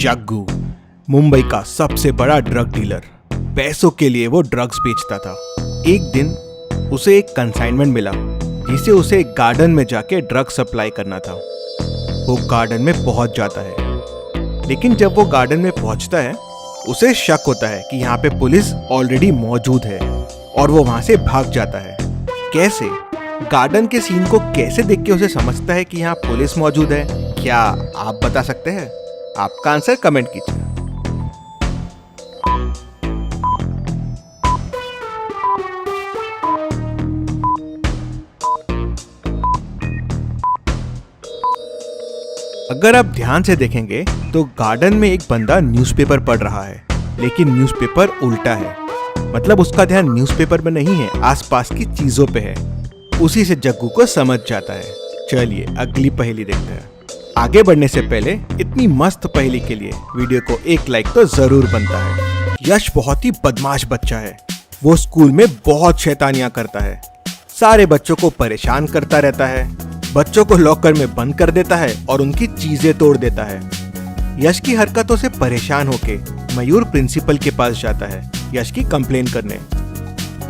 जग्गू मुंबई का सबसे बड़ा ड्रग डीलर। पैसों के लिए वो ड्रग्स बेचता था। एक दिन उसे एक कंसाइनमेंट मिला जिसे उसे एक गार्डन में जाके ड्रग सप्लाई करना था। वो गार्डन में पहुंच जाता है, लेकिन जब वो गार्डन में पहुंचता है उसे शक होता है कि यहाँ पे पुलिस ऑलरेडी मौजूद है और वो वहां से भाग जाता है। कैसे? गार्डन के सीन को कैसे देख के उसे समझता है कि यहाँ पुलिस मौजूद है? क्या आप बता सकते हैं? आपका आंसर कमेंट कीजिए। अगर आप ध्यान से देखेंगे तो गार्डन में एक बंदा न्यूज़पेपर पढ़ रहा है, लेकिन न्यूज़पेपर उल्टा है। मतलब उसका ध्यान न्यूज़पेपर में नहीं है, आसपास की चीजों पे है। उसी से जग्गू को समझ जाता है। चलिए अगली पहेली देखते हैं। आगे बढ़ने से पहले इतनी मस्त पहेली के लिए वीडियो को एक लाइक तो जरूर बनता है। यश बहुत ही बदमाश बच्चा है। वो स्कूल में बहुत शैतानियां करता है, सारे बच्चों को परेशान करता रहता है, बच्चों को लॉकर में बंद कर देता है और उनकी चीजें तोड़ देता है। यश की हरकतों से परेशान होके मयूर प्रिंसिपल के पास जाता है यश की कंप्लेन करने।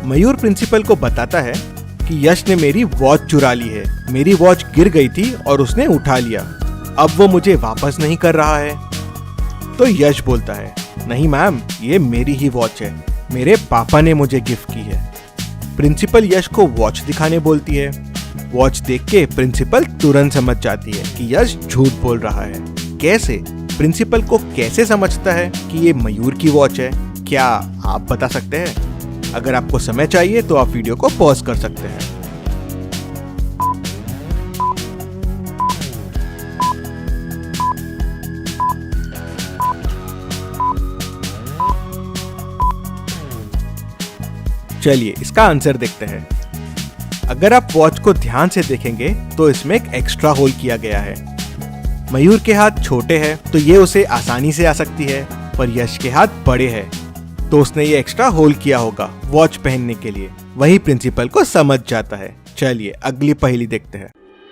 मयूर प्रिंसिपल को बताता है कि यश ने मेरी वॉच चुरा ली है। मेरी वॉच गिर गई थी और उसने उठा लिया, अब वो मुझे वापस नहीं कर रहा है। तो यश बोलता है, नहीं मैम, ये मेरी ही वॉच है, मेरे पापा ने मुझे गिफ्ट की है। प्रिंसिपल यश को वॉच दिखाने बोलती है। वॉच देख के प्रिंसिपल तुरंत समझ जाती है कि यश झूठ बोल रहा है। कैसे? प्रिंसिपल को कैसे समझता है कि ये मयूर की वॉच है? क्या आप बता सकते हैं? अगर आपको समय चाहिए तो आप वीडियो को पॉज कर सकते हैं। चलिए इसका आंसर देखते हैं। अगर आप वॉच को ध्यान से देखेंगे तो इसमें एक एक्स्ट्रा होल किया गया है। मयूर के हाथ छोटे हैं तो ये उसे आसानी से आ सकती है, पर यश के हाथ बड़े हैं तो उसने ये एक्स्ट्रा होल किया होगा वॉच पहनने के लिए। वही प्रिंसिपल को समझ जाता है। चलिए अगली पहेली देखते हैं।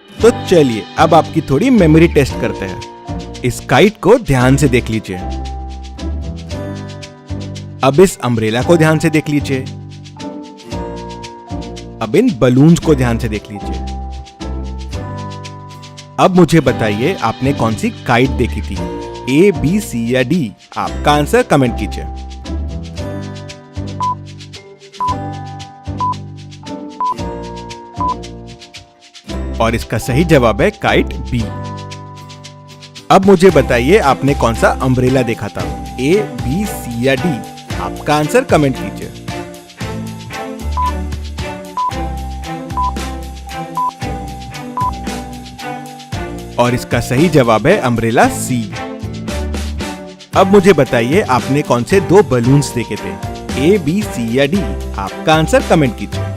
तो चलिए अब आपकी थोड़ी मेमोरी टेस्ट करते हैं। इस काइट को ध्यान से देख लीजिए। अब इस अम्ब्रेला को ध्यान से देख लीजिए। अब इन बलून्स को ध्यान से देख लीजिए। अब मुझे बताइए आपने कौन सी काइट देखी थी? ए, बी, सी या डी? आपका आंसर कमेंट कीजिए। और इसका सही जवाब है काइट बी। अब मुझे बताइए आपने कौन सा अम्ब्रेला देखा था? ए, बी, सी या डी? आपका आंसर कमेंट कीजिए। और इसका सही जवाब है अम्ब्रेला सी। अब मुझे बताइए आपने कौन से दो बलून्स देखे थे? ए, बी, सी या डी? आपका आंसर कमेंट कीजिए।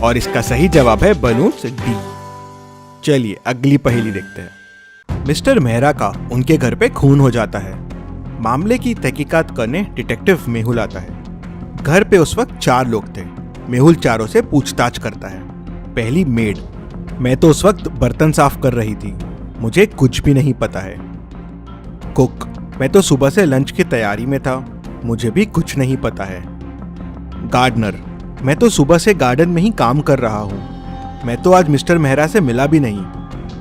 और इसका सही जवाब है बलून्स डी। चलिए अगली पहेली देखते हैं। मिस्टर मेहरा का उनके घर पे खून हो जाता है। मामले की तहकीकात करने डिटेक्टिव मेहुल आता है। घर पे उस वक्त 4 लोग थे। मेहुल चारों से पूछताछ करता है। पहली मेड, मैं तो उस वक्त बर्तन साफ कर रही थी, मुझे कुछ भी नहीं पता है। कुक, मैं तो सुबह से लंच की तैयारी में था, मुझे भी कुछ नहीं पता है। गार्डनर, मैं तो सुबह से गार्डन में ही काम कर रहा हूँ, मैं तो आज मिस्टर मेहरा से मिला भी नहीं,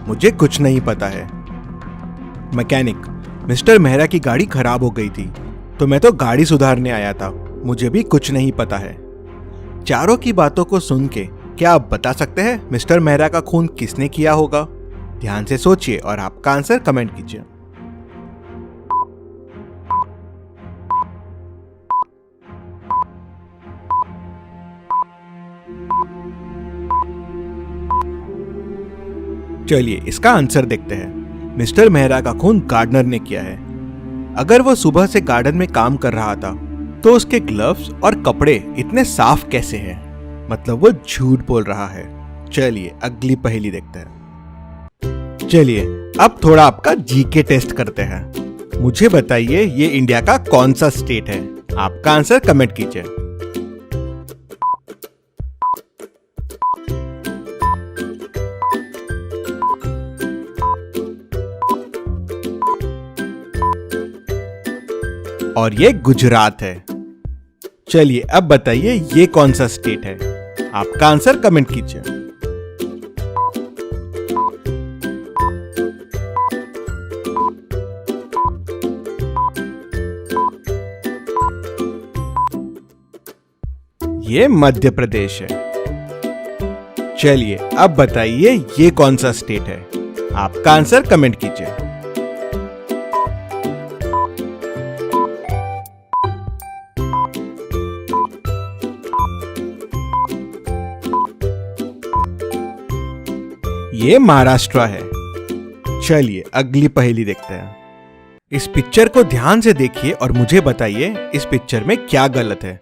मुझे कुछ नहीं पता है। मैकेनिक, मिस्टर मेहरा की गाड़ी खराब हो गई थी तो मैं तो गाड़ी सुधारने आया था, मुझे भी कुछ नहीं पता है। चारों की बातों को सुन के क्या आप बता सकते हैं मिस्टर मेहरा का खून किसने किया होगा? ध्यान से सोचिए और आपका आंसर कमेंट कीजिए। चलिए इसका आंसर देखते हैं। मिस्टर मेहरा का खून गार्डनर ने किया है। अगर वो सुबह से गार्डन में काम कर रहा था तो उसके ग्लव्स और कपड़े इतने साफ कैसे हैं? मतलब वो झूठ बोल रहा है। चलिए अगली पहेली देखते हैं। चलिए अब थोड़ा आपका जीके टेस्ट करते हैं। मुझे बताइए ये इंडिया का कौन सा स्टेट है? आपका आंसर कमेंट कीजिए। और ये गुजरात है। चलिए अब बताइए ये कौन सा स्टेट है। आपका आंसर कमेंट कीजिए। ये मध्य प्रदेश है। चलिए अब बताइए ये कौन सा स्टेट है। आपका आंसर कमेंट कीजिए। ये महाराष्ट्र है। चलिए अगली पहेली देखते हैं। इस पिक्चर को ध्यान से देखिए और मुझे बताइए इस पिक्चर में क्या गलत है।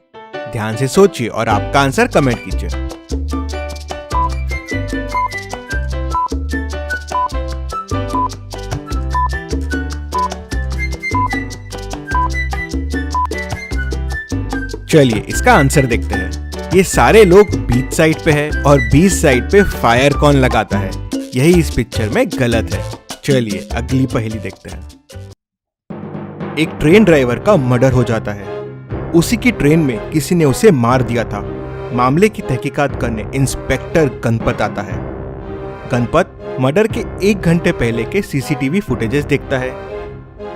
ध्यान से सोचिए और आपका आंसर कमेंट कीजिए। चलिए इसका आंसर देखते हैं। ये सारे लोग बीच साइड पे है और बीच साइड पे फायर कौन लगाता है, यही इस पिक्चर में गलत है। चलिए अगली पहेली देखते हैं। एक ट्रेन ड्राइवर का मर्डर हो जाता है। उसी की ट्रेन में किसी ने उसे मार दिया था। मामले की तहकीकात करने इंस्पेक्टर गणपत आता है। गणपत मर्डर के 1 घंटे पहले के सीसीटीवी फुटेजेस देखता है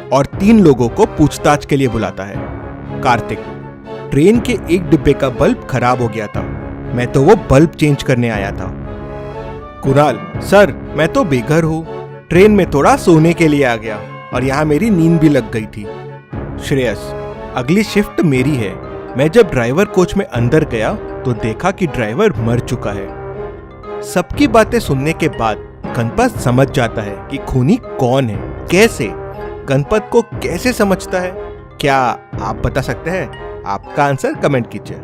और 3 लोगों को पूछताछ के लिए बुलाता है। कार्तिक, ट्रेन के एक डिब्बे का बल्ब खराब हो गया था, मैं तो वो बल्ब चेंज करने आया था। कुणाल, सर मैं तो बेघर हूँ, ट्रेन में थोड़ा सोने के लिए आ गया और यहाँ मेरी नींद भी लग गई थी। श्रेयस, अगली शिफ्ट मेरी है। मैं जब ड्राइवर कोच में अंदर गया तो देखा कि ड्राइवर मर चुका है। सबकी बातें सुनने के बाद गणपत समझ जाता है कि खूनी कौन है। कैसे? गणपत को कैसे समझता है, क्या आप बता सकते हैं? आपका आंसर कमेंट कीजिए।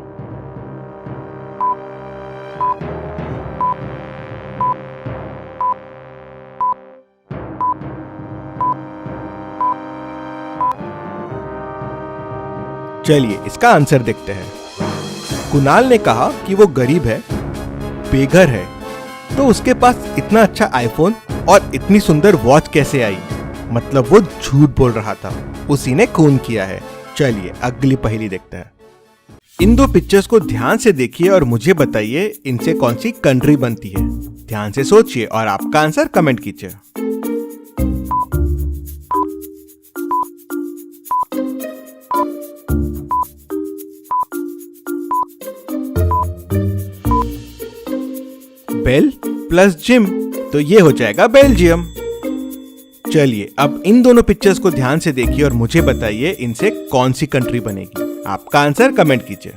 चलिए इसका आंसर देखते हैं। कुणाल ने कहा कि वो गरीब है, बेघर है, तो उसके पास इतना अच्छा आईफोन और इतनी सुंदर वॉच कैसे आई? मतलब वो झूठ बोल रहा था, उसी ने खून किया है। चलिए अगली पहेली देखते हैं। इन 2 पिक्चर्स को ध्यान से देखिए और मुझे बताइए इनसे कौन सी कंट्री बनती है। ध्यान से सोचिए और आपका आंसर कमेंट कीजिए। बेल प्लस जिम, तो ये हो जाएगा बेल्जियम। चलिए अब इन दोनों पिक्चर्स को ध्यान से देखिए और मुझे बताइए इनसे कौन सी कंट्री बनेगी। आपका आंसर कमेंट कीजिए।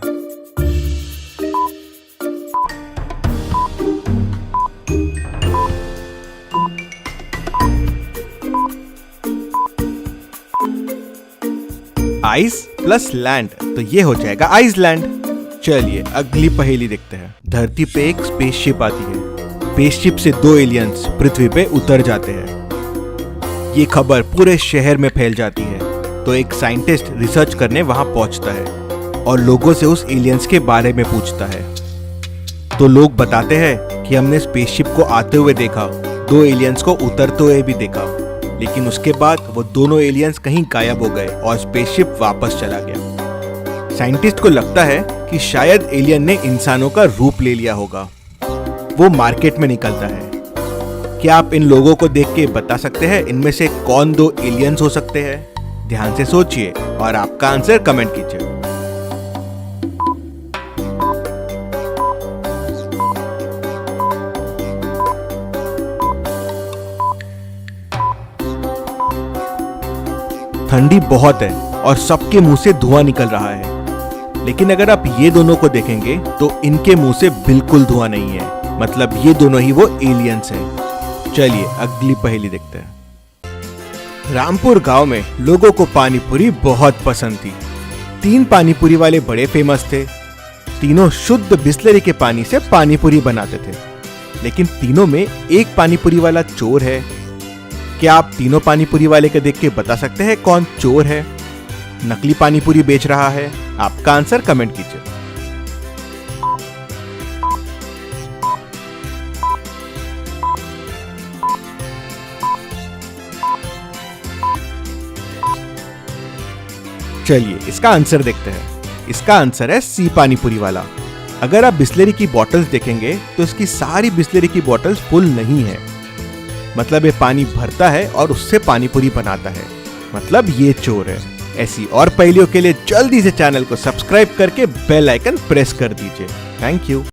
आइस प्लस लैंड, तो ये हो जाएगा आइसलैंड। चलिए अगली पहेली देखते हैं। धरती पे एक स्पेसशिप आती है। स्पेसशिप से 2 एलियंस पृथ्वी पे उतर जाते हैं। ये खबर पूरे शहर में फैल जाती है, तो एक साइंटिस्ट रिसर्च करने वहां पहुंचता है और लोगों से उस एलियंस के बारे में पूछता है। तो लोग बताते हैं कि हमने स्पेसशिप को आते हुए देखा, 2 एलियंस को उतरते हुए भी देखा, लेकिन उसके बाद वो दोनों एलियंस कहीं गायब हो गए और स्पेसशिप वापस चला गया। साइंटिस्ट को लगता है कि शायद एलियन ने इंसानों का रूप ले लिया होगा। वो मार्केट में निकलता है। क्या आप इन लोगों को देख के बता सकते हैं इनमें से कौन 2 एलियंस हो सकते हैं? ध्यान से सोचिए और आपका आंसर कमेंट कीजिए। ठंडी बहुत है और सबके मुंह से धुआं निकल रहा है, लेकिन अगर आप ये दोनों को देखेंगे तो इनके मुंह से बिल्कुल धुआं नहीं है। मतलब ये दोनों ही वो एलियंस हैं। चलिए अगली पहेली देखते हैं। रामपुर गांव में लोगों को पानी पूरी बहुत पसंद थी। 3 पानी पूरी वाले बड़े फेमस थे। तीनों शुद्ध बिस्लरी के पानी से पानी पूरी बनाते थे, लेकिन तीनों में एक पानी पूरी वाला चोर है। क्या आप तीनों पानी पूरी वाले को देख के बता सकते हैं कौन चोर है, नकली पानी पूरी बेच रहा है? आपका आंसर कमेंट कीजिए। चलिए इसका आंसर देखते हैं। इसका आंसर है सी, पानीपुरी वाला। अगर आप बिस्लेरी की बॉटल्स देखेंगे तो इसकी सारी बिस्लेरी की बॉटल्स फुल नहीं है, मतलब ये पानी भरता है और उससे पानीपुरी बनाता है, मतलब ये चोर है। ऐसी और पहेलियों के लिए जल्दी से चैनल को सब्सक्राइब करके बेल आइकन प्रेस कर दीजिए। Thank you.